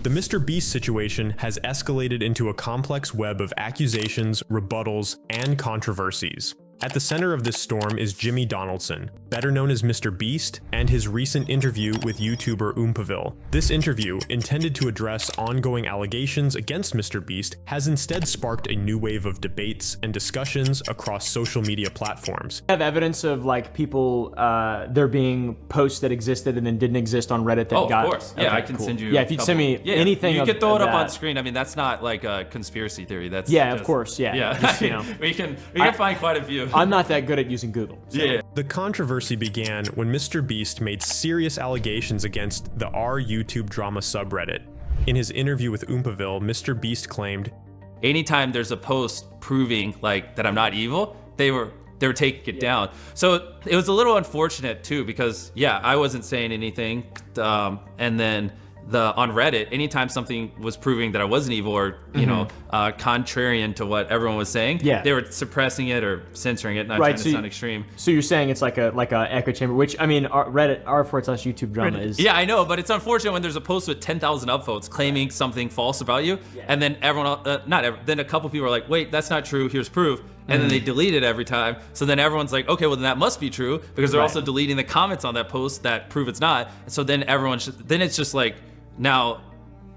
The MrBeast situation has escalated into a complex web of accusations, rebuttals, and controversies. At the center of this storm is Jimmy Donaldson, better known as MrBeast, and his recent interview with YouTuber Oompaville. This interview, intended to address ongoing allegations against MrBeast, has instead sparked a new wave of debates and discussions across social media platforms. I have evidence of like people, there being posts that existed and then didn't exist on Reddit that got... of course. Yeah, okay, I can cool. send you Yeah, if you'd send me anything you could throw it up on that. screen. I mean, that's not like a conspiracy theory. That's Yeah, just, of course, yeah. Yeah, Just, you know. we can find quite a few. I'm not that good at using Google. So. Yeah. The controversy began when MrBeast made serious allegations against the YouTubeDrama subreddit. In his interview with Oompaville, MrBeast claimed, anytime there's a post proving like that I'm not evil, they were taking it down. So it was a little unfortunate too, because yeah, I wasn't saying anything, and then on Reddit, anytime something was proving that I wasn't evil or you know contrarian to what everyone was saying, they were suppressing it or censoring it, not trying to sound extreme. So you're saying it's like a echo chamber, which I mean, Reddit r/YouTubeDrama is. Yeah, I know, but it's unfortunate when there's a post with 10,000 upvotes claiming something false about you, and then then a couple people are like, wait, that's not true. Here's proof. And then they delete it every time. So then everyone's like, okay, well then that must be true, because they're also deleting the comments on that post that prove it's not. So then then it's just like, now,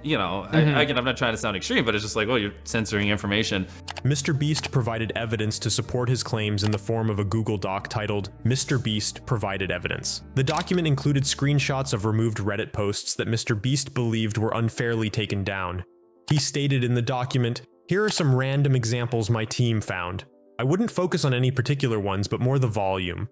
you know, again, I'm not trying to sound extreme, but it's just like, oh, you're censoring information. MrBeast provided evidence to support his claims in the form of a Google Doc titled MrBeast Provided Evidence. The document included screenshots of removed Reddit posts that MrBeast believed were unfairly taken down. He stated in the document, "Here are some random examples my team found. I wouldn't focus on any particular ones, but more the volume."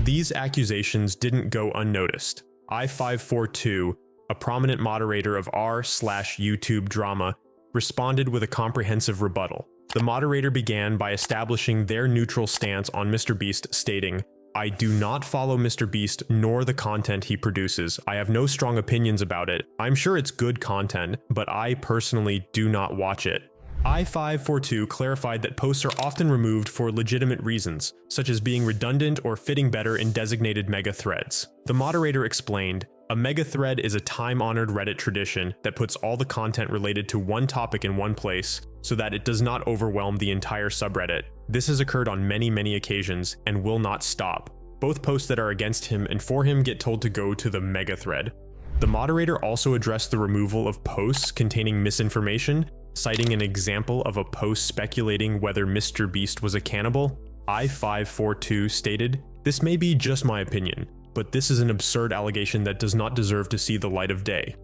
These accusations didn't go unnoticed. I542, a prominent moderator of r/YouTubeDrama, responded with a comprehensive rebuttal. The moderator began by establishing their neutral stance on MrBeast, stating, "I do not follow MrBeast nor the content he produces. I have no strong opinions about it. I'm sure it's good content, but I personally do not watch it." I542 clarified that posts are often removed for legitimate reasons, such as being redundant or fitting better in designated mega threads. The moderator explained, "A mega thread is a time-honored Reddit tradition that puts all the content related to one topic in one place so that it does not overwhelm the entire subreddit. This has occurred on many occasions and will not stop. Both posts that are against him and for him get told to go to the mega thread." The moderator also addressed the removal of posts containing misinformation, citing an example of a post speculating whether MrBeast was a cannibal. I542 stated, "This may be just my opinion, but this is an absurd allegation that does not deserve to see the light of day."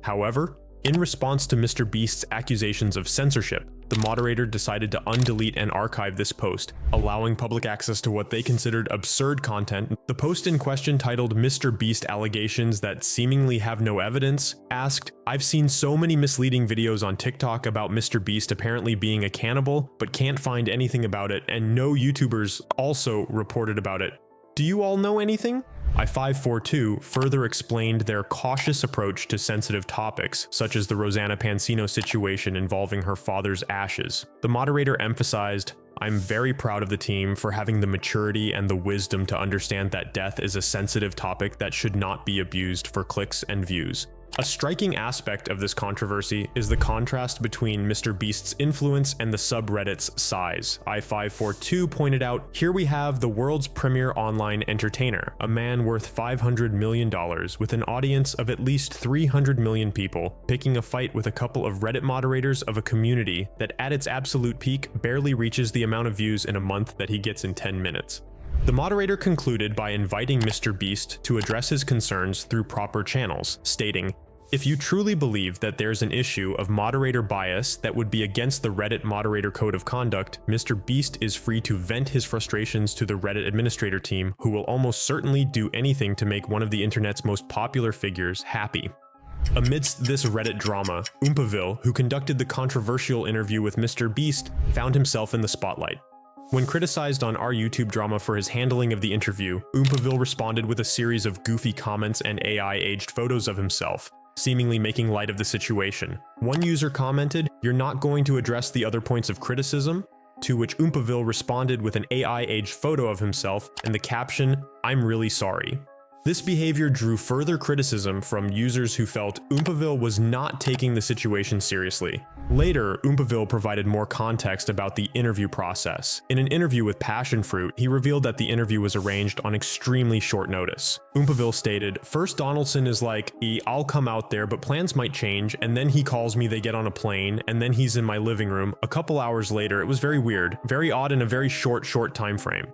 However, in response to MrBeast's accusations of censorship, the moderator decided to undelete and archive this post, allowing public access to what they considered absurd content. The post in question, titled "MrBeast Allegations That Seemingly Have No Evidence," asked, "I've seen so many misleading videos on TikTok about MrBeast apparently being a cannibal, but can't find anything about it, and no YouTubers also reported about it. Do you all know anything?" I542 further explained their cautious approach to sensitive topics, such as the Rosanna Pansino situation involving her father's ashes. The moderator emphasized, "I'm very proud of the team for having the maturity and the wisdom to understand that death is a sensitive topic that should not be abused for clicks and views." A striking aspect of this controversy is the contrast between MrBeast's influence and the subreddit's size. I542 pointed out, "Here we have the world's premier online entertainer, a man worth $500 million with an audience of at least 300 million people, picking a fight with a couple of Reddit moderators of a community that at its absolute peak barely reaches the amount of views in a month that he gets in 10 minutes. The moderator concluded by inviting MrBeast to address his concerns through proper channels, stating, "If you truly believe that there's an issue of moderator bias that would be against the Reddit moderator code of conduct, MrBeast is free to vent his frustrations to the Reddit administrator team, who will almost certainly do anything to make one of the internet's most popular figures happy." Amidst this Reddit drama, Oompaville, who conducted the controversial interview with MrBeast, found himself in the spotlight. When criticized on YouTubeDrama for his handling of the interview, Oompaville responded with a series of goofy comments and AI-aged photos of himself, seemingly making light of the situation. One user commented, "You're not going to address the other points of criticism?" To which Oompaville responded with an AI-aged photo of himself and the caption, "I'm really sorry." This behavior drew further criticism from users who felt Oompaville was not taking the situation seriously. Later, Oompaville provided more context about the interview process. In an interview with Passionfruit, he revealed that the interview was arranged on extremely short notice. Oompaville stated, "First Donaldson is like, I'll come out there, but plans might change, and then he calls me, they get on a plane, and then he's in my living room. A couple hours later, it was very weird, very odd in a very short time frame."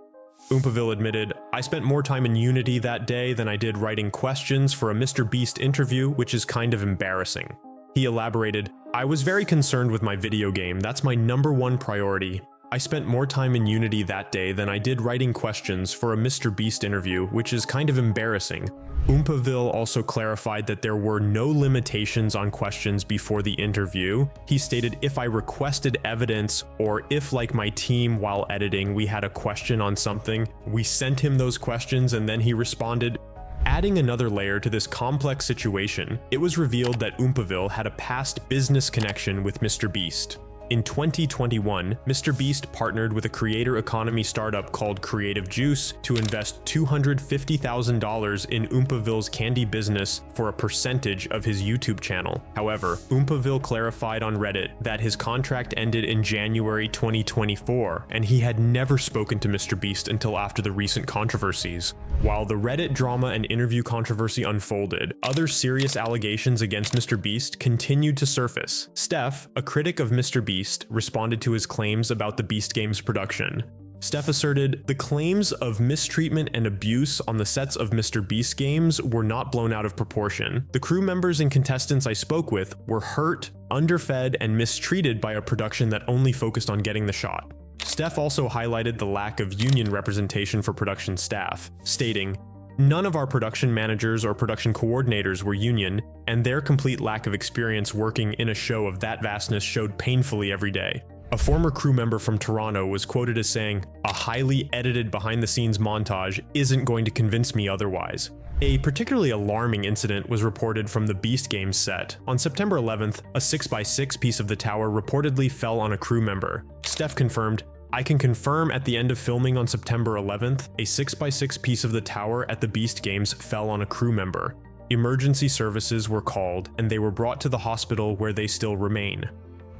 Oompaville admitted, "I spent more time in Unity that day than I did writing questions for a MrBeast interview, which is kind of embarrassing." He elaborated, "I was very concerned with my video game, that's my #1 priority. I spent more time in Unity that day than I did writing questions for a MrBeast interview, which is kind of embarrassing." Oompaville also clarified that there were no limitations on questions before the interview. He stated, "If I requested evidence, or if like my team while editing we had a question on something, we sent him those questions and then he responded." Adding another layer to this complex situation, it was revealed that Oompaville had a past business connection with MrBeast. In 2021, MrBeast partnered with a creator economy startup called Creative Juice to invest $250,000 in Oompaville's candy business for a percentage of his YouTube channel. However, Oompaville clarified on Reddit that his contract ended in January 2024, and he had never spoken to MrBeast until after the recent controversies. While the Reddit drama and interview controversy unfolded, other serious allegations against MrBeast continued to surface. Steph, a critic of MrBeast, responded to his claims about the Beast Games production. Steph asserted, "The claims of mistreatment and abuse on the sets of MrBeast games were not blown out of proportion. The crew members and contestants I spoke with were hurt, underfed, and mistreated by a production that only focused on getting the shot." Steph also highlighted the lack of union representation for production staff, stating, "None of our production managers or production coordinators were union, and their complete lack of experience working in a show of that vastness showed painfully every day." A former crew member from Toronto was quoted as saying, "A highly edited behind-the-scenes montage isn't going to convince me otherwise." A particularly alarming incident was reported from the Beast Games set. On September 11th, a 6x6 piece of the tower reportedly fell on a crew member. Steph confirmed, "I can confirm at the end of filming on September 11th, a 6x6 piece of the tower at the Beast Games fell on a crew member. Emergency services were called, and they were brought to the hospital where they still remain."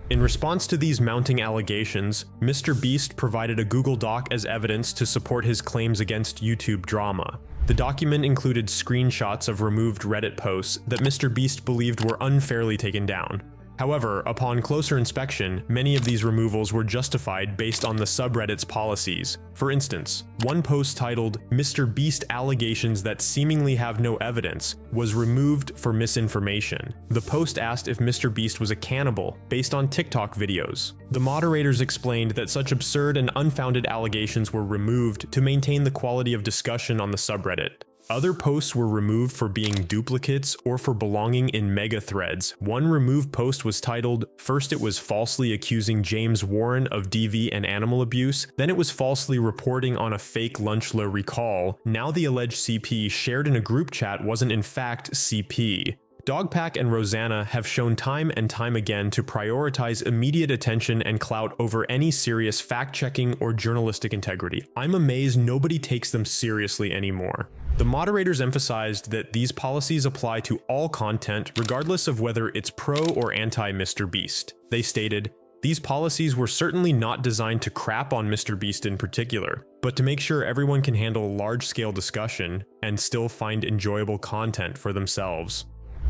In response to these mounting allegations, MrBeast provided a Google Doc as evidence to support his claims against YouTubeDrama. The document included screenshots of removed Reddit posts that MrBeast believed were unfairly taken down. However, upon closer inspection, many of these removals were justified based on the subreddit's policies. For instance, one post titled "MrBeast Allegations That Seemingly Have No Evidence" was removed for misinformation. The post asked if MrBeast was a cannibal, based on TikTok videos. The moderators explained that such absurd and unfounded allegations were removed to maintain the quality of discussion on the subreddit. Other posts were removed for being duplicates or for belonging in mega threads. One removed post was titled, "First it was falsely accusing James Warren of DV and animal abuse, then it was falsely reporting on a fake Lunchlow recall. Now the alleged CP shared in a group chat wasn't in fact CP." Dogpack and Rosanna have shown time and time again to prioritize immediate attention and clout over any serious fact-checking or journalistic integrity. I'm amazed nobody takes them seriously anymore. The moderators emphasized that these policies apply to all content regardless of whether it's pro or anti-MrBeast. They stated, "These policies were certainly not designed to crap on MrBeast in particular, but to make sure everyone can handle large-scale discussion and still find enjoyable content for themselves."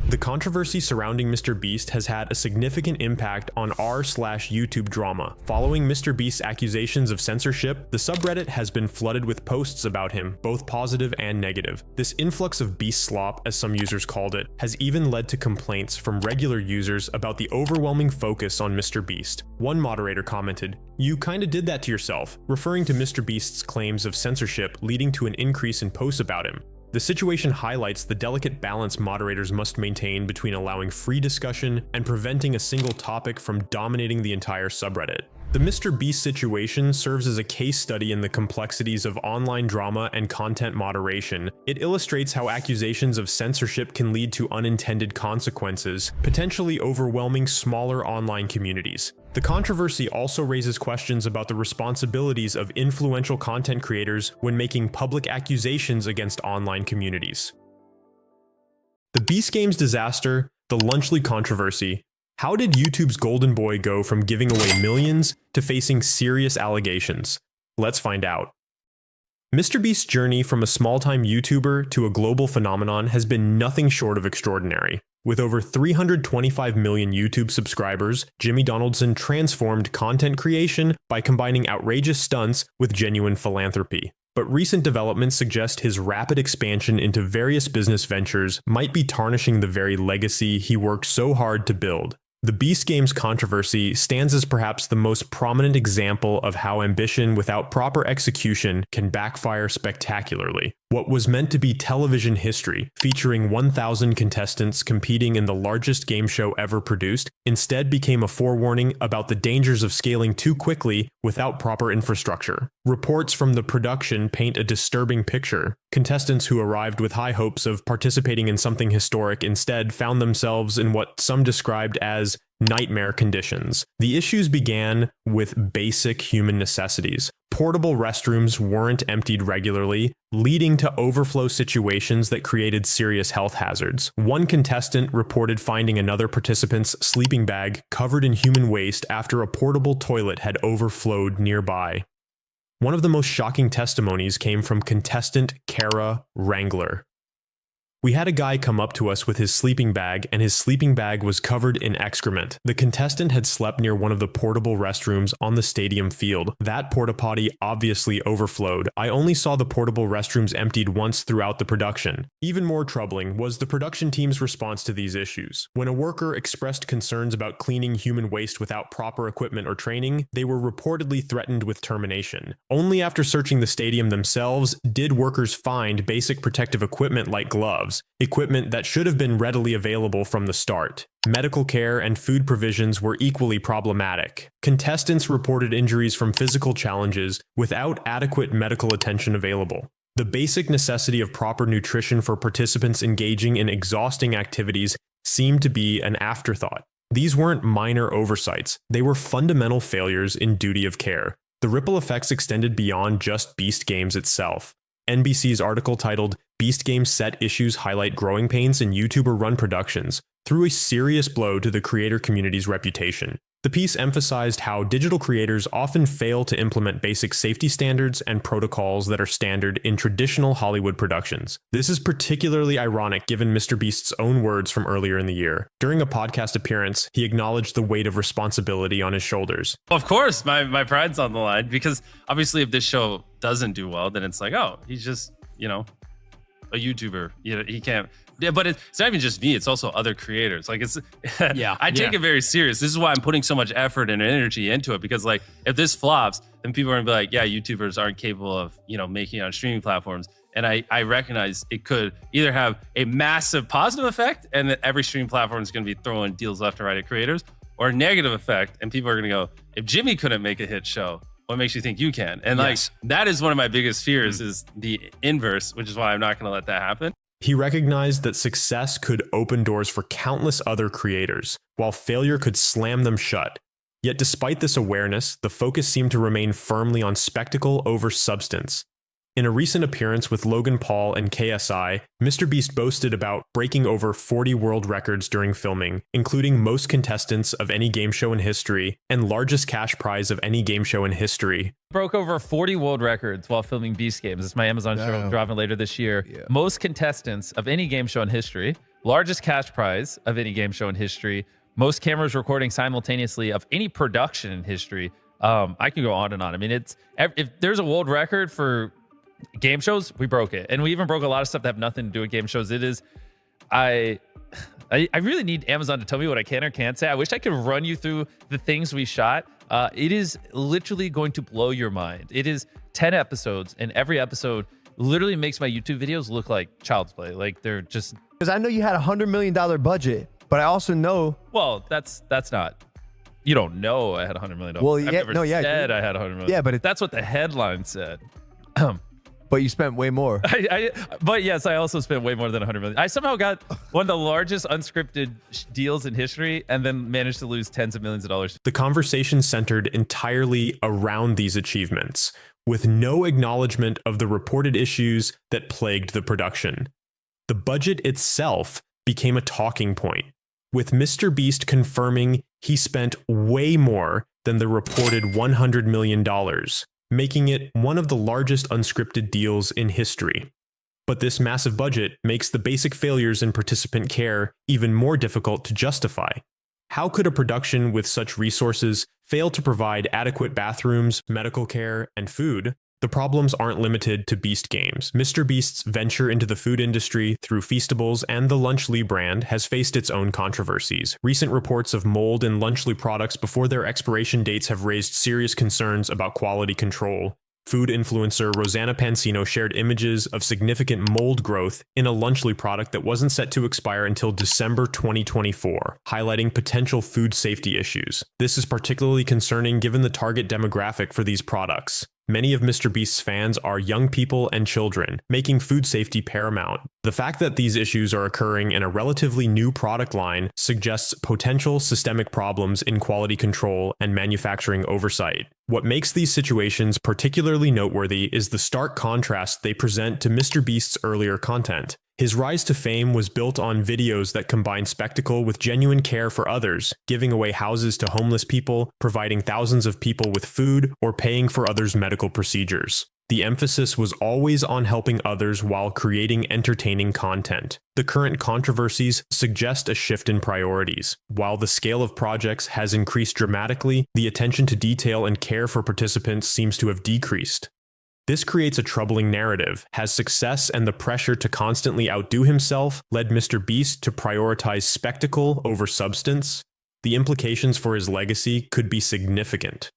The controversy surrounding MrBeast has had a significant impact on r/YouTubeDrama. Following MrBeast's accusations of censorship, the subreddit has been flooded with posts about him, both positive and negative. This influx of beast slop, as some users called it, has even led to complaints from regular users about the overwhelming focus on MrBeast. One moderator commented, "You kinda did that to yourself," referring to MrBeast's claims of censorship leading to an increase in posts about him. The situation highlights the delicate balance moderators must maintain between allowing free discussion and preventing a single topic from dominating the entire subreddit. The MrBeast situation serves as a case study in the complexities of online drama and content moderation. It illustrates how accusations of censorship can lead to unintended consequences, potentially overwhelming smaller online communities. The controversy also raises questions about the responsibilities of influential content creators when making public accusations against online communities. The Beast Games disaster, the Lunchley controversy. How did YouTube's golden boy go from giving away millions to facing serious allegations? Let's find out. MrBeast's journey from a small-time YouTuber to a global phenomenon has been nothing short of extraordinary. With over 325 million YouTube subscribers, Jimmy Donaldson transformed content creation by combining outrageous stunts with genuine philanthropy. But recent developments suggest his rapid expansion into various business ventures might be tarnishing the very legacy he worked so hard to build. The Beast Games controversy stands as perhaps the most prominent example of how ambition without proper execution can backfire spectacularly. What was meant to be television history, featuring 1,000 contestants competing in the largest game show ever produced, instead became a forewarning about the dangers of scaling too quickly without proper infrastructure. Reports from the production paint a disturbing picture. Contestants who arrived with high hopes of participating in something historic instead found themselves in what some described as nightmare conditions. The issues began with basic human necessities. Portable restrooms weren't emptied regularly, leading to overflow situations that created serious health hazards. One contestant reported finding another participant's sleeping bag covered in human waste after a portable toilet had overflowed nearby. One of the most shocking testimonies came from contestant Kara Wrangler. We had a guy come up to us with his sleeping bag, and his sleeping bag was covered in excrement. The contestant had slept near one of the portable restrooms on the stadium field. That porta potty obviously overflowed. I only saw the portable restrooms emptied once throughout the production. Even more troubling was the production team's response to these issues. When a worker expressed concerns about cleaning human waste without proper equipment or training, they were reportedly threatened with termination. Only after searching the stadium themselves did workers find basic protective equipment like gloves. Equipment that should have been readily available from the start. Medical care and food provisions were equally problematic. Contestants reported injuries from physical challenges without adequate medical attention available. The basic necessity of proper nutrition for participants engaging in exhausting activities seemed to be an afterthought. These weren't minor oversights, they were fundamental failures in duty of care. The ripple effects extended beyond just Beast Games itself. NBC's article titled "Beast Games Set Issues Highlight Growing Pains in YouTuber-Run Productions" threw a serious blow to the creator community's reputation. The piece emphasized how digital creators often fail to implement basic safety standards and protocols that are standard in traditional Hollywood productions. This is particularly ironic given MrBeast's own words from earlier in the year. During a podcast appearance, he acknowledged the weight of responsibility on his shoulders. Of course, my pride's on the line, because obviously if this show doesn't do well, then it's like, oh, he's just, a YouTuber. He can't. Yeah, but it's not even just me, it's also other creators. Like, it's I take it very serious. This is why I'm putting so much effort and energy into it, because like if this flops, then people are gonna be like, yeah, YouTubers aren't capable of making it on streaming platforms. And I recognize it could either have a massive positive effect and that every streaming platform is gonna be throwing deals left and right at creators, or a negative effect and people are gonna go, if Jimmy couldn't make a hit show, what makes you think you can? And that is one of my biggest fears, is the inverse, which is why I'm not gonna let that happen. He recognized that success could open doors for countless other creators, while failure could slam them shut. Yet despite this awareness, the focus seemed to remain firmly on spectacle over substance. In a recent appearance with Logan Paul and KSI, MrBeast boasted about breaking over 40 world records during filming, including most contestants of any game show in history and largest cash prize of any game show in history. Broke over 40 world records while filming Beast Games. It's my Amazon show dropping later this year. Yeah. Most contestants of any game show in history, largest cash prize of any game show in history, most cameras recording simultaneously of any production in history. I can go on and on. I mean, if there's a world record for game shows, we broke it. And we even broke a lot of stuff that have nothing to do with game shows. It is, I really need Amazon to tell me what I can or can't say. I wish I could run you through the things we shot. It is literally going to blow your mind. It is 10 episodes, and every episode literally makes my YouTube videos look like child's play. Like, they're just... Because I know you had $100 million budget, but I also know... Well, that's not You don't know I had $100 million. Well, I've yeah, never no, yeah, said I had $100 million. Yeah, but that's what the headline said. But you spent way more. But yes, I also spent way more than $100 million. I somehow got one of the largest unscripted deals in history and then managed to lose tens of millions of dollars. The conversation centered entirely around these achievements, with no acknowledgement of the reported issues that plagued the production. The budget itself became a talking point, with MrBeast confirming he spent way more than the reported $100 million, making it one of the largest unscripted deals in history. But this massive budget makes the basic failures in participant care even more difficult to justify. How could a production with such resources fail to provide adequate bathrooms, medical care, and food? The problems aren't limited to Beast Games. MrBeast's venture into the food industry through Feastables and the Lunchly brand has faced its own controversies. Recent reports of mold in Lunchly products before their expiration dates have raised serious concerns about quality control. Food influencer Rosanna Pansino shared images of significant mold growth in a Lunchly product that wasn't set to expire until December 2024, highlighting potential food safety issues. This is particularly concerning given the target demographic for these products. Many of MrBeast's fans are young people and children, making food safety paramount. The fact that these issues are occurring in a relatively new product line suggests potential systemic problems in quality control and manufacturing oversight. What makes these situations particularly noteworthy is the stark contrast they present to MrBeast's earlier content. His rise to fame was built on videos that combine spectacle with genuine care for others, giving away houses to homeless people, providing thousands of people with food, or paying for others' medical procedures. The emphasis was always on helping others while creating entertaining content. The current controversies suggest a shift in priorities. While the scale of projects has increased dramatically, the attention to detail and care for participants seems to have decreased. This creates a troubling narrative. Has success and the pressure to constantly outdo himself led MrBeast to prioritize spectacle over substance? The implications for his legacy could be significant.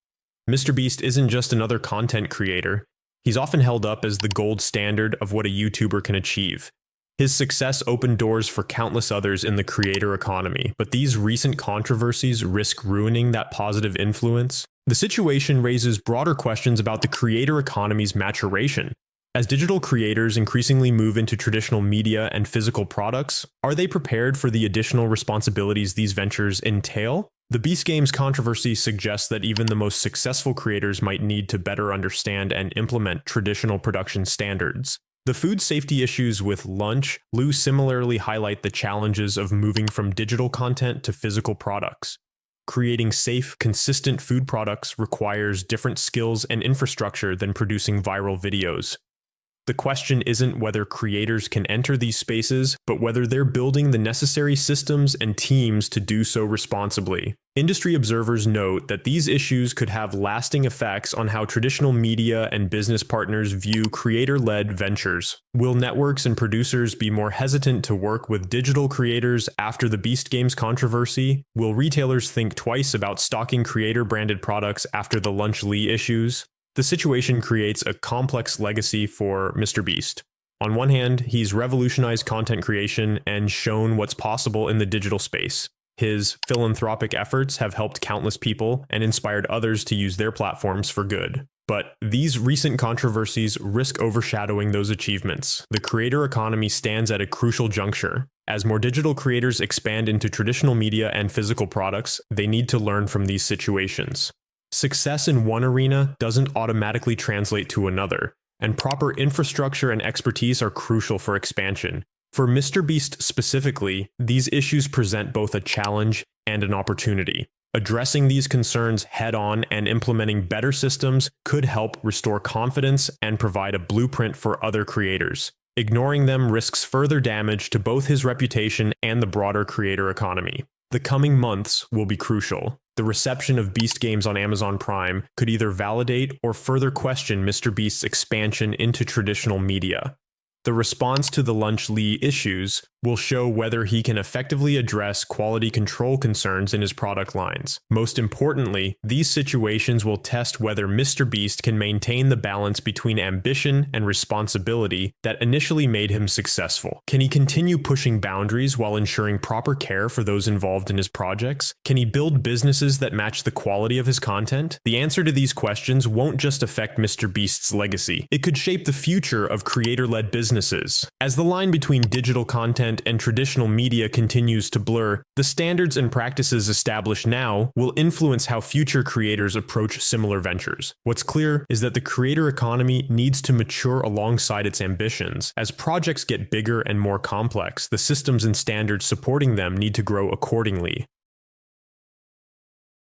MrBeast isn't just another content creator. He's often held up as the gold standard of what a YouTuber can achieve. His success opened doors for countless others in the creator economy, but these recent controversies risk ruining that positive influence. The situation raises broader questions about the creator economy's maturation. As digital creators increasingly move into traditional media and physical products, are they prepared for the additional responsibilities these ventures entail? The Beast Games controversy suggests that even the most successful creators might need to better understand and implement traditional production standards. The food safety issues with Lunchly similarly highlight the challenges of moving from digital content to physical products. Creating safe, consistent food products requires different skills and infrastructure than producing viral videos. The question isn't whether creators can enter these spaces, but whether they're building the necessary systems and teams to do so responsibly. Industry observers note that these issues could have lasting effects on how traditional media and business partners view creator-led ventures. Will networks and producers be more hesitant to work with digital creators after the Beast Games controversy? Will retailers think twice about stocking creator-branded products after the Lunchly issues? The situation creates a complex legacy for MrBeast. On one hand, he's revolutionized content creation and shown what's possible in the digital space. His philanthropic efforts have helped countless people and inspired others to use their platforms for good. But these recent controversies risk overshadowing those achievements. The creator economy stands at a crucial juncture. As more digital creators expand into traditional media and physical products, they need to learn from these situations. Success in one arena doesn't automatically translate to another, and proper infrastructure and expertise are crucial for expansion. For MrBeast specifically, these issues present both a challenge and an opportunity. Addressing these concerns head-on and implementing better systems could help restore confidence and provide a blueprint for other creators. Ignoring them risks further damage to both his reputation and the broader creator economy. The coming months will be crucial. The reception of Beast Games on Amazon Prime could either validate or further question MrBeast's expansion into traditional media. The response to the Lunch Lee issues will show whether he can effectively address quality control concerns in his product lines. Most importantly, these situations will test whether MrBeast can maintain the balance between ambition and responsibility that initially made him successful. Can he continue pushing boundaries while ensuring proper care for those involved in his projects? Can he build businesses that match the quality of his content? The answer to these questions won't just affect MrBeast's legacy. It could shape the future of creator-led businesses. As the line between digital content and traditional media continues to blur, the standards and practices established now will influence how future creators approach similar ventures. What's clear is that the creator economy needs to mature alongside its ambitions. As projects get bigger and more complex, the systems and standards supporting them need to grow accordingly.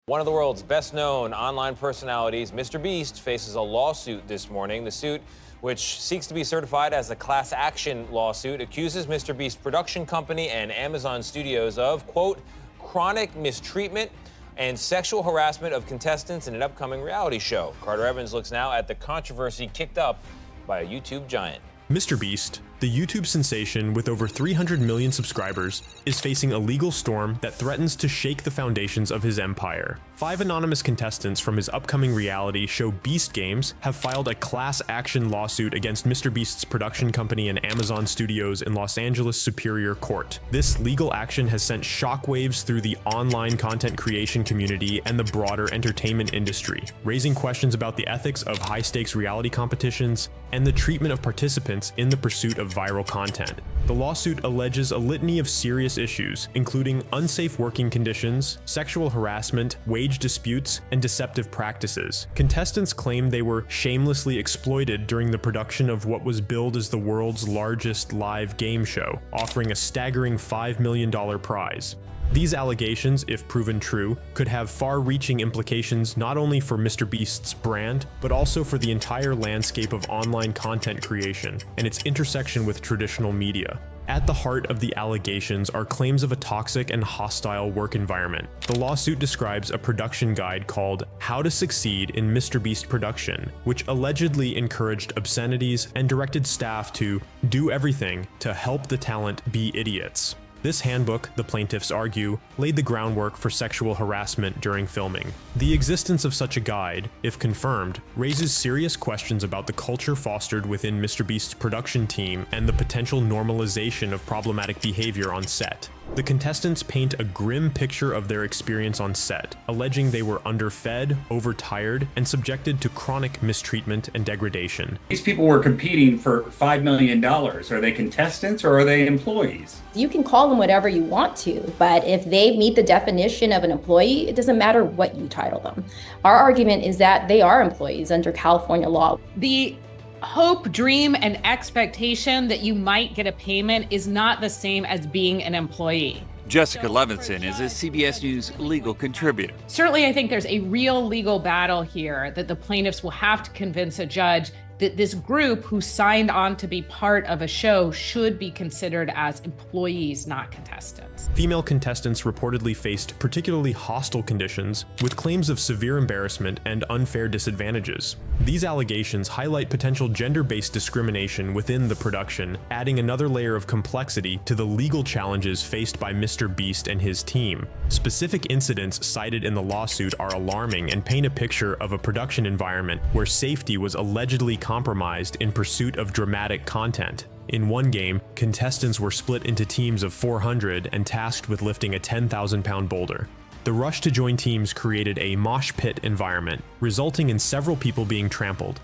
One of the world's best-known online personalities, MrBeast, faces a lawsuit this morning. The suit, which seeks to be certified as a class action lawsuit, accuses MrBeast production company and Amazon Studios of, quote, chronic mistreatment and sexual harassment of contestants in an upcoming reality show. Carter Evans looks now at the controversy kicked up by a YouTube giant. MrBeast, the YouTube sensation with over 300 million subscribers, is facing a legal storm that threatens to shake the foundations of his empire. 5 anonymous contestants from his upcoming reality show Beast Games have filed a class action lawsuit against MrBeast's production company and Amazon Studios in Los Angeles Superior Court. This legal action has sent shockwaves through the online content creation community and the broader entertainment industry, raising questions about the ethics of high-stakes reality competitions and the treatment of participants in the pursuit of viral content. The lawsuit alleges a litany of serious issues, including unsafe working conditions, sexual harassment, wage disputes, and deceptive practices. Contestants claim they were shamelessly exploited during the production of what was billed as the world's largest live game show, offering a staggering $5 million prize. These allegations, if proven true, could have far-reaching implications not only for MrBeast's brand, but also for the entire landscape of online content creation and its intersection with traditional media. At the heart of the allegations are claims of a toxic and hostile work environment. The lawsuit describes a production guide called How to Succeed in MrBeast Production, which allegedly encouraged obscenities and directed staff to do everything to help the talent be idiots. This handbook, the plaintiffs argue, laid the groundwork for sexual harassment during filming. The existence of such a guide, if confirmed, raises serious questions about the culture fostered within MrBeast's production team and the potential normalization of problematic behavior on set. The contestants paint a grim picture of their experience on set, alleging they were underfed, overtired, and subjected to chronic mistreatment and degradation. These people were competing for $5 million. Are they contestants or are they employees? You can call them whatever you want to, but if they meet the definition of an employee, it doesn't matter what you title them. Our argument is that they are employees under California law. The hope, dream, and expectation that you might get a payment is not the same as being an employee. Jessica Levinson is a CBS News legal contributor. Certainly, I think there's a real legal battle here that the plaintiffs will have to convince a judge that this group who signed on to be part of a show should be considered as employees, not contestants. Female contestants reportedly faced particularly hostile conditions, with claims of severe embarrassment and unfair disadvantages. These allegations highlight potential gender-based discrimination within the production, adding another layer of complexity to the legal challenges faced by MrBeast and his team. Specific incidents cited in the lawsuit are alarming and paint a picture of a production environment where safety was allegedly compromised in pursuit of dramatic content. In one game, contestants were split into teams of 400 and tasked with lifting a 10,000-pound boulder. The rush to join teams created a mosh pit environment, resulting in several people being trampled.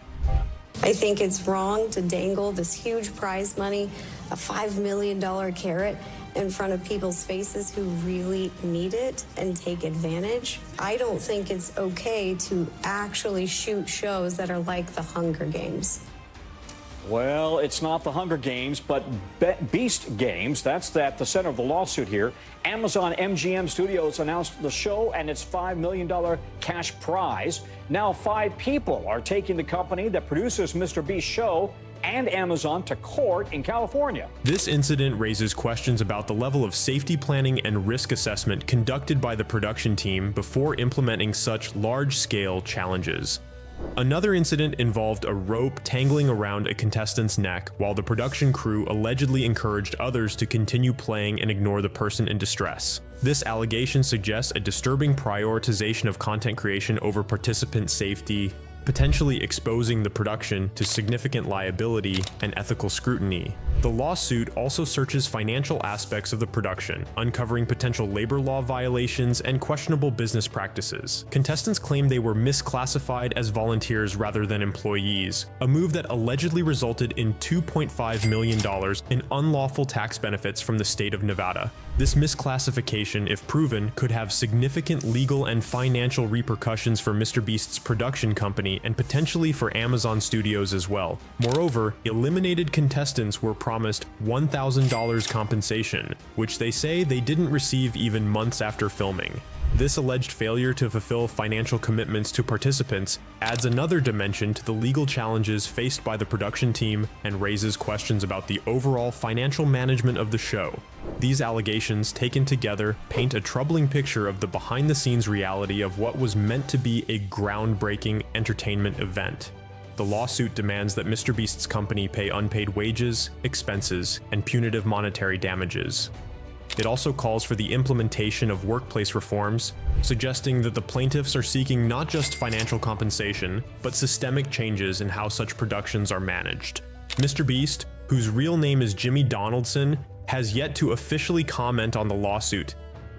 I think it's wrong to dangle this huge prize money, a $5 million carrot, in front of people's faces who really need it and take advantage. I don't think it's okay to actually shoot shows that are like the Hunger Games. Well, it's not the Hunger Games, but Beast Games. That's at the center of the lawsuit here. Amazon MGM Studios announced the show and its $5 million cash prize. Now 5 people are taking the company that produces MrBeast's show and Amazon to court in California. This incident raises questions about the level of safety planning and risk assessment conducted by the production team before implementing such large-scale challenges. Another incident involved a rope tangling around a contestant's neck while the production crew allegedly encouraged others to continue playing and ignore the person in distress. This allegation suggests a disturbing prioritization of content creation over participant safety, potentially exposing the production to significant liability and ethical scrutiny. The lawsuit also searches financial aspects of the production, uncovering potential labor law violations and questionable business practices. Contestants claim they were misclassified as volunteers rather than employees, a move that allegedly resulted in $2.5 million in unlawful tax benefits from the state of Nevada. This misclassification, if proven, could have significant legal and financial repercussions for MrBeast's production company and potentially for Amazon Studios as well. Moreover, eliminated contestants were promised $1,000 compensation, which they say they didn't receive even months after filming. This alleged failure to fulfill financial commitments to participants adds another dimension to the legal challenges faced by the production team and raises questions about the overall financial management of the show. These allegations, taken together, paint a troubling picture of the behind-the-scenes reality of what was meant to be a groundbreaking entertainment event. The lawsuit demands that MrBeast's company pay unpaid wages, expenses, and punitive monetary damages. It also calls for the implementation of workplace reforms, suggesting that the plaintiffs are seeking not just financial compensation, but systemic changes in how such productions are managed. MrBeast, whose real name is Jimmy Donaldson, has yet to officially comment on the lawsuit.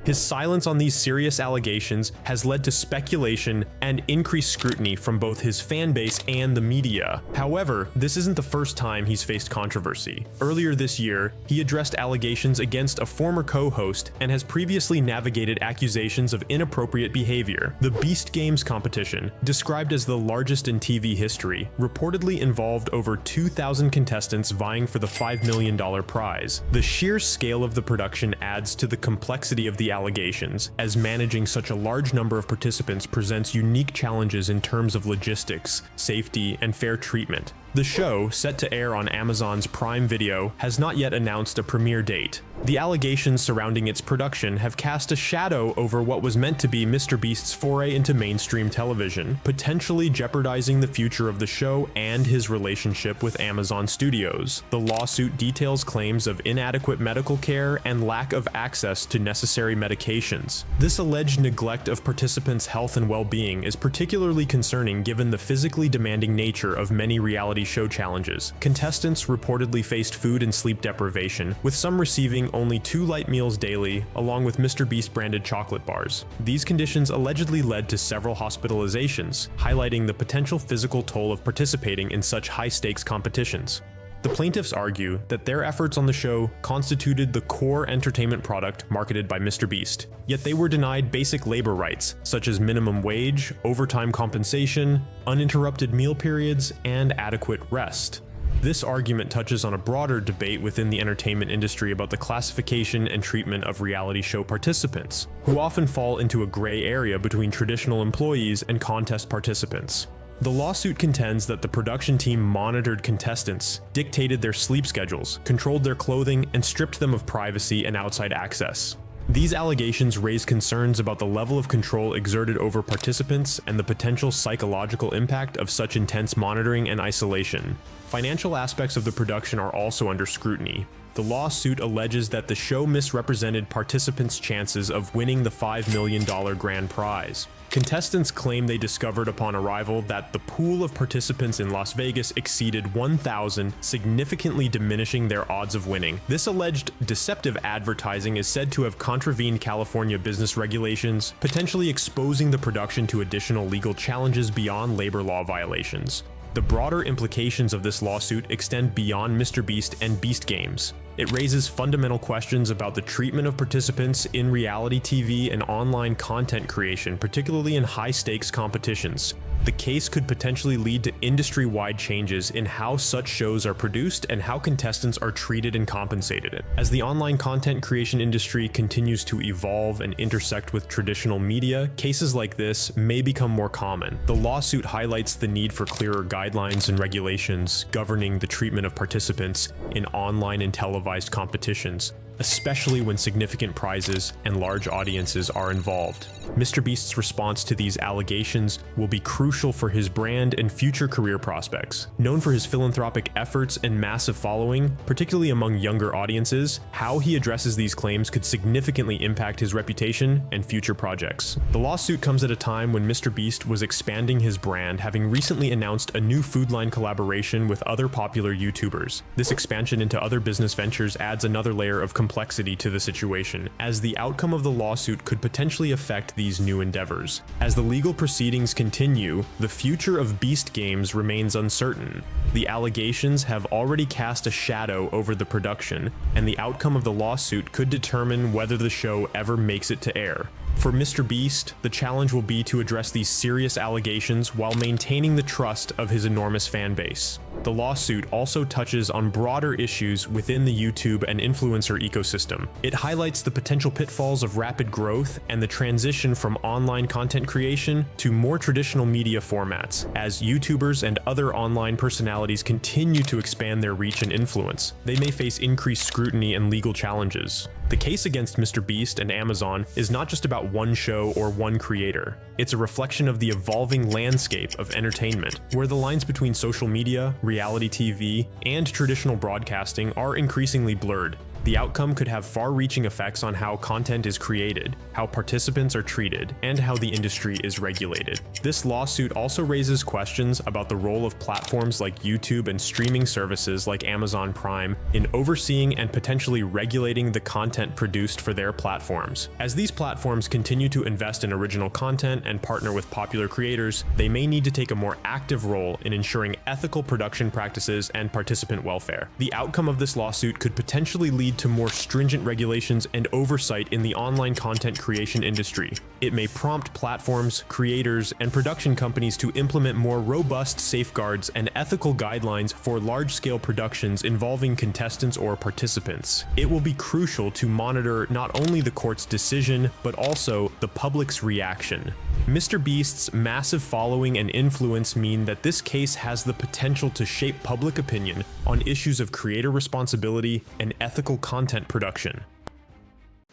His silence on these serious allegations has led to speculation and increased scrutiny from both his fan base and the media. However, this isn't the first time he's faced controversy. Earlier this year, he addressed allegations against a former co-host and has previously navigated accusations of inappropriate behavior. The Beast Games competition, described as the largest in TV history, reportedly involved over 2,000 contestants vying for the $5 million prize. The sheer scale of the production adds to the complexity of the allegations, as managing such a large number of participants presents unique challenges in terms of logistics, safety, and fair treatment. The show, set to air on Amazon's Prime Video, has not yet announced a premiere date. The allegations surrounding its production have cast a shadow over what was meant to be MrBeast's foray into mainstream television, potentially jeopardizing the future of the show and his relationship with Amazon Studios. The lawsuit details claims of inadequate medical care and lack of access to necessary medications. This alleged neglect of participants' health and well-being is particularly concerning given the physically demanding nature of many reality show challenges. Contestants reportedly faced food and sleep deprivation, with some receiving only 2 light meals daily, along with MrBeast branded chocolate bars. These conditions allegedly led to several hospitalizations, highlighting the potential physical toll of participating in such high-stakes competitions. The plaintiffs argue that their efforts on the show constituted the core entertainment product marketed by MrBeast, yet they were denied basic labor rights, such as minimum wage, overtime compensation, uninterrupted meal periods, and adequate rest. This argument touches on a broader debate within the entertainment industry about the classification and treatment of reality show participants, who often fall into a gray area between traditional employees and contest participants. The lawsuit contends that the production team monitored contestants, dictated their sleep schedules, controlled their clothing, and stripped them of privacy and outside access. These allegations raise concerns about the level of control exerted over participants and the potential psychological impact of such intense monitoring and isolation. Financial aspects of the production are also under scrutiny. The lawsuit alleges that the show misrepresented participants' chances of winning the $5 million grand prize. Contestants claim they discovered upon arrival that the pool of participants in Las Vegas exceeded 1,000, significantly diminishing their odds of winning. This alleged deceptive advertising is said to have contravened California business regulations, potentially exposing the production to additional legal challenges beyond labor law violations. The broader implications of this lawsuit extend beyond MrBeast and Beast Games. It raises fundamental questions about the treatment of participants in reality TV and online content creation, particularly in high-stakes competitions. The case could potentially lead to industry-wide changes in how such shows are produced and how contestants are treated and compensated. As the online content creation industry continues to evolve and intersect with traditional media, cases like this may become more common. The lawsuit highlights the need for clearer guidelines and regulations governing the treatment of participants in online and televised competitions, especially when significant prizes and large audiences are involved. MrBeast's response to these allegations will be crucial for his brand and future career prospects. Known for his philanthropic efforts and massive following, particularly among younger audiences, how he addresses these claims could significantly impact his reputation and future projects. The lawsuit comes at a time when MrBeast was expanding his brand, having recently announced a new food line collaboration with other popular YouTubers. This expansion into other business ventures adds another layer of complexity to the situation, as the outcome of the lawsuit could potentially affect these new endeavors. As the legal proceedings continue, the future of Beast Games remains uncertain. The allegations have already cast a shadow over the production, and the outcome of the lawsuit could determine whether the show ever makes it to air. For MrBeast, the challenge will be to address these serious allegations while maintaining the trust of his enormous fan base. The lawsuit also touches on broader issues within the YouTube and influencer ecosystem. It highlights the potential pitfalls of rapid growth and the transition from online content creation to more traditional media formats, as YouTubers and other online personalities continue to expand their reach and influence. They may face increased scrutiny and legal challenges. The case against MrBeast and Amazon is not just about one show or one creator. It's a reflection of the evolving landscape of entertainment, where the lines between social media, reality TV, and traditional broadcasting are increasingly blurred. The outcome could have far-reaching effects on how content is created, how participants are treated, and how the industry is regulated. This lawsuit also raises questions about the role of platforms like YouTube and streaming services like Amazon Prime in overseeing and potentially regulating the content produced for their platforms. As these platforms continue to invest in original content and partner with popular creators, they may need to take a more active role in ensuring ethical production practices and participant welfare. The outcome of this lawsuit could potentially lead to more stringent regulations and oversight in the online content creation industry. It may prompt platforms, creators, and production companies to implement more robust safeguards and ethical guidelines for large-scale productions involving contestants or participants. It will be crucial to monitor not only the court's decision, but also the public's reaction. MrBeast's massive following and influence mean that this case has the potential to shape public opinion on issues of creator responsibility and ethical content production.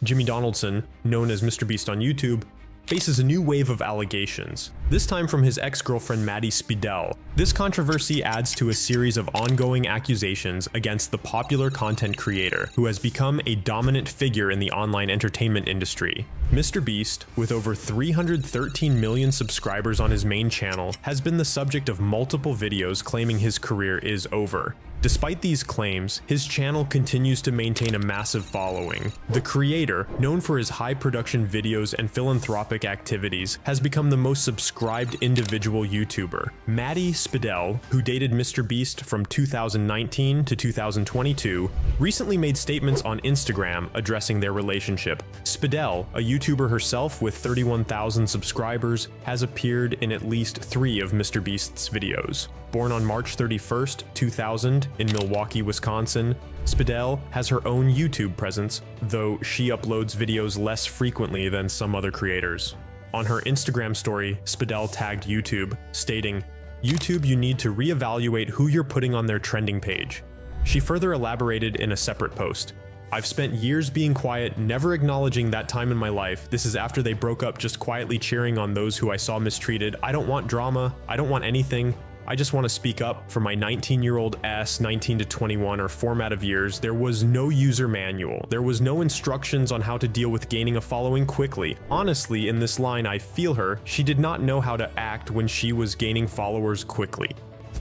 Jimmy Donaldson, known as MrBeast on YouTube, faces a new wave of allegations, this time from his ex-girlfriend Maddie Spidell. This controversy adds to a series of ongoing accusations against the popular content creator, who has become a dominant figure in the online entertainment industry. MrBeast, with over 313 million subscribers on his main channel, has been the subject of multiple videos claiming his career is over. Despite these claims, his channel continues to maintain a massive following. The creator, known for his high production videos and philanthropic activities, has become the most subscribed individual YouTuber. Maddie Spidell, who dated MrBeast from 2019 to 2022, recently made statements on Instagram addressing their relationship. Spidell, a YouTuber herself with 31,000 subscribers, has appeared in at least 3 of MrBeast's videos. Born on March 31st, 2000, in Milwaukee, Wisconsin, Spidell has her own YouTube presence, though she uploads videos less frequently than some other creators. On her Instagram story, Spidell tagged YouTube, stating, "YouTube, you need to reevaluate who you're putting on their trending page." She further elaborated in a separate post, "I've spent years being quiet, never acknowledging that time in my life. This is after they broke up, just quietly cheering on those who I saw mistreated. I don't want drama. I don't want anything. I just want to speak up for my 19-year-old S, 19 to 21 or format of years. There was no user manual. There was no instructions on how to deal with gaining a following quickly. Honestly, in this line, I feel her. She did not know how to act when she was gaining followers quickly."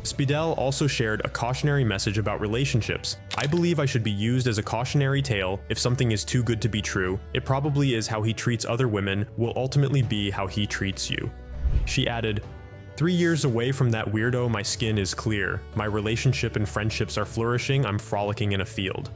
Spidell also shared a cautionary message about relationships. "I believe I should be used as a cautionary tale. If something is too good to be true, it probably is. How he treats other women will ultimately be how he treats you." She added, 3 years away from that weirdo, my skin is clear. My relationship and friendships are flourishing. I'm frolicking in a field."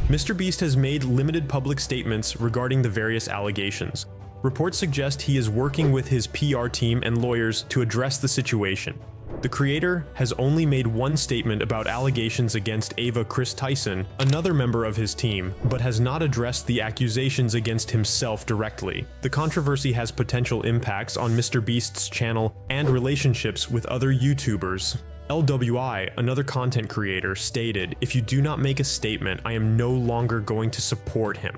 MrBeast has made limited public statements regarding the various allegations. Reports suggest he is working with his PR team and lawyers to address the situation. The creator has only made one statement about allegations against Ava Chris Tyson, another member of his team, but has not addressed the accusations against himself directly. The controversy has potential impacts on MrBeast's channel and relationships with other YouTubers. LWI, another content creator, stated, "If you do not make a statement, I am no longer going to support him."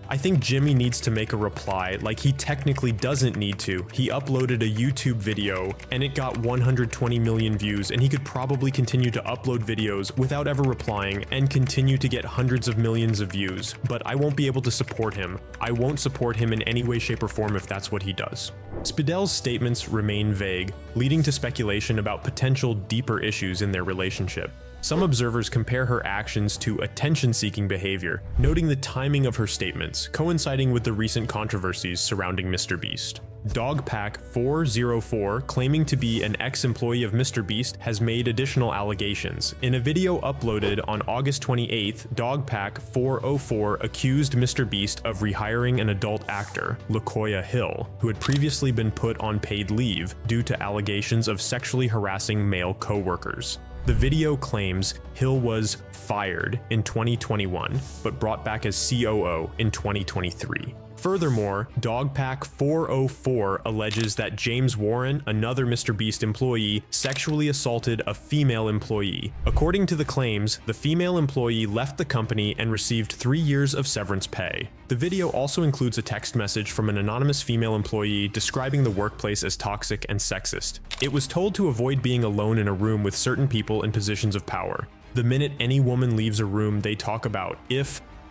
I think Jimmy needs to make a reply, like he technically doesn't need to. He uploaded a YouTube video and it got 120 million views, and he could probably continue to upload videos without ever replying and continue to get hundreds of millions of views, but I won't be able to support him. I won't support him in any way, shape, or form if that's what he does. Spidel's statements remain vague, leading to speculation about potential deeper issues in their relationship. Some observers compare her actions to attention-seeking behavior, noting the timing of her statements, coinciding with the recent controversies surrounding MrBeast. Dogpack404, claiming to be an ex-employee of MrBeast, has made additional allegations. In a video uploaded on August 28th, Dogpack404 accused MrBeast of rehiring an adult actor, LaKoya Hill, who had previously been put on paid leave due to allegations of sexually harassing male co-workers. The video claims Hill was fired in 2021, but brought back as COO in 2023. Furthermore, Dogpack404 alleges that James Warren, another MrBeast employee, sexually assaulted a female employee. According to the claims, the female employee left the company and received 3 years of severance pay. The video also includes a text message from an anonymous female employee describing the workplace as toxic and sexist. It was told to avoid being alone in a room with certain people in positions of power. The minute any woman leaves a room, they talk about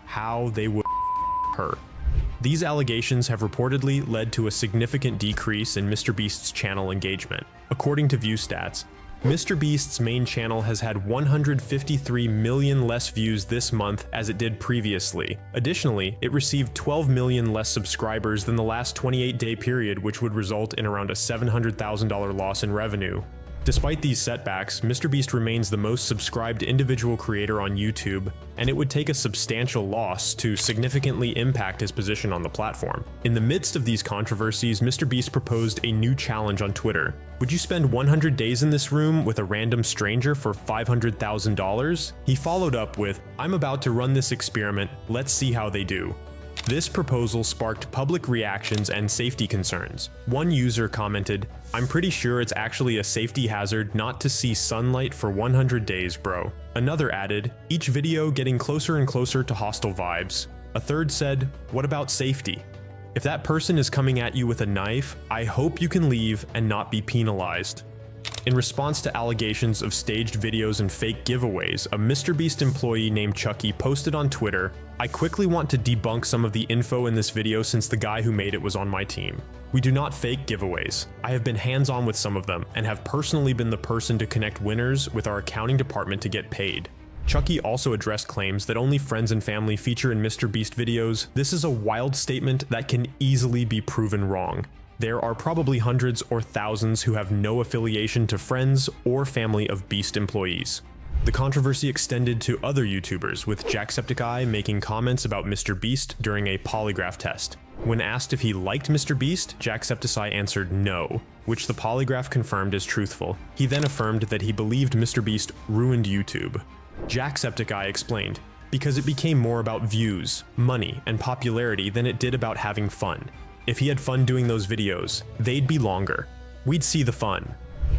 how they would her. These allegations have reportedly led to a significant decrease in MrBeast's channel engagement. According to ViewStats, MrBeast's main channel has had 153 million less views this month as it did previously. Additionally, it received 12 million less subscribers than the last 28-day period, which would result in around a $700,000 loss in revenue. Despite these setbacks, MrBeast remains the most subscribed individual creator on YouTube, and it would take a substantial loss to significantly impact his position on the platform. In the midst of these controversies, MrBeast proposed a new challenge on Twitter. Would you spend 100 days in this room with a random stranger for $500,000? He followed up with, "I'm about to run this experiment, let's see how they do." This proposal sparked public reactions and safety concerns. One user commented, "I'm pretty sure it's actually a safety hazard not to see sunlight for 100 days, bro." Another added, "Each video getting closer and closer to hostile vibes." A third said, "What about safety? If that person is coming at you with a knife, I hope you can leave and not be penalized." In response to allegations of staged videos and fake giveaways, a MrBeast employee named Chucky posted on Twitter, "I quickly want to debunk some of the info in this video since the guy who made it was on my team. We do not fake giveaways. I have been hands-on with some of them and have personally been the person to connect winners with our accounting department to get paid." Chucky also addressed claims that only friends and family feature in MrBeast videos. This is a wild statement that can easily be proven wrong. There are probably hundreds or thousands who have no affiliation to friends or family of Beast employees. The controversy extended to other YouTubers, with Jacksepticeye making comments about MrBeast during a polygraph test. When asked if he liked MrBeast, Jacksepticeye answered no, which the polygraph confirmed as truthful. He then affirmed that he believed MrBeast ruined YouTube. Jacksepticeye explained, "Because it became more about views, money, and popularity than it did about having fun. If he had fun doing those videos, they'd be longer. We'd see the fun."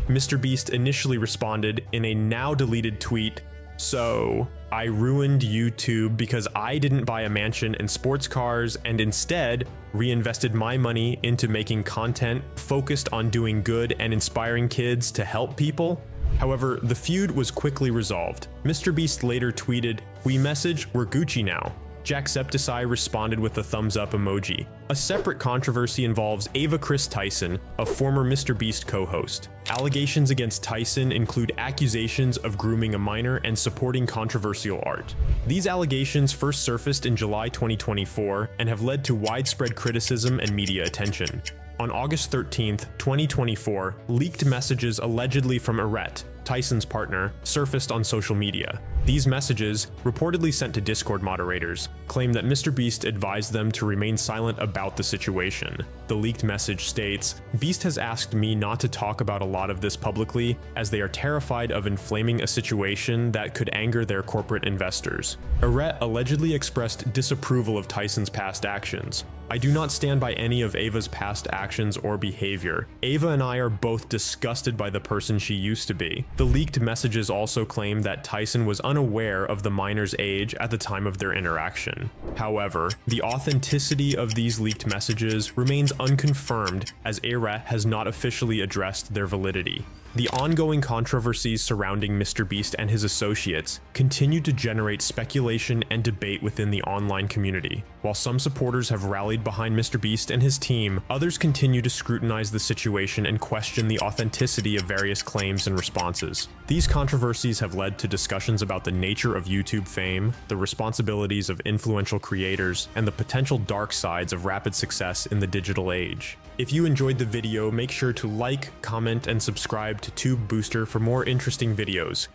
MrBeast initially responded in a now deleted tweet, "So, I ruined YouTube because I didn't buy a mansion and sports cars and instead reinvested my money into making content focused on doing good and inspiring kids to help people?" However, the feud was quickly resolved. MrBeast later tweeted, "We message, we're Gucci now." Jacksepticeye responded with a thumbs up emoji. A separate controversy involves Ava Chris Tyson, a former MrBeast co-host. Allegations against Tyson include accusations of grooming a minor and supporting controversial art. These allegations first surfaced in July 2024 and have led to widespread criticism and media attention. On August 13th, 2024, leaked messages allegedly from Arette, Tyson's partner, surfaced on social media. These messages, reportedly sent to Discord moderators, claim that MrBeast advised them to remain silent about the situation. The leaked message states, "Beast has asked me not to talk about a lot of this publicly, as they are terrified of inflaming a situation that could anger their corporate investors." Arette allegedly expressed disapproval of Tyson's past actions. I do not stand by any of Ava's past actions or behavior. Ava and I are both disgusted by the person she used to be. The leaked messages also claim that Tyson was unaware of the minor's age at the time of their interaction. However, the authenticity of these leaked messages remains unconfirmed, as ARET has not officially addressed their validity. The ongoing controversies surrounding MrBeast and his associates continue to generate speculation and debate within the online community. While some supporters have rallied behind MrBeast and his team, others continue to scrutinize the situation and question the authenticity of various claims and responses. These controversies have led to discussions about the nature of YouTube fame, the responsibilities of influential creators, and the potential dark sides of rapid success in the digital age. If you enjoyed the video, make sure to like, comment, and subscribe to Tube Booster for more interesting videos.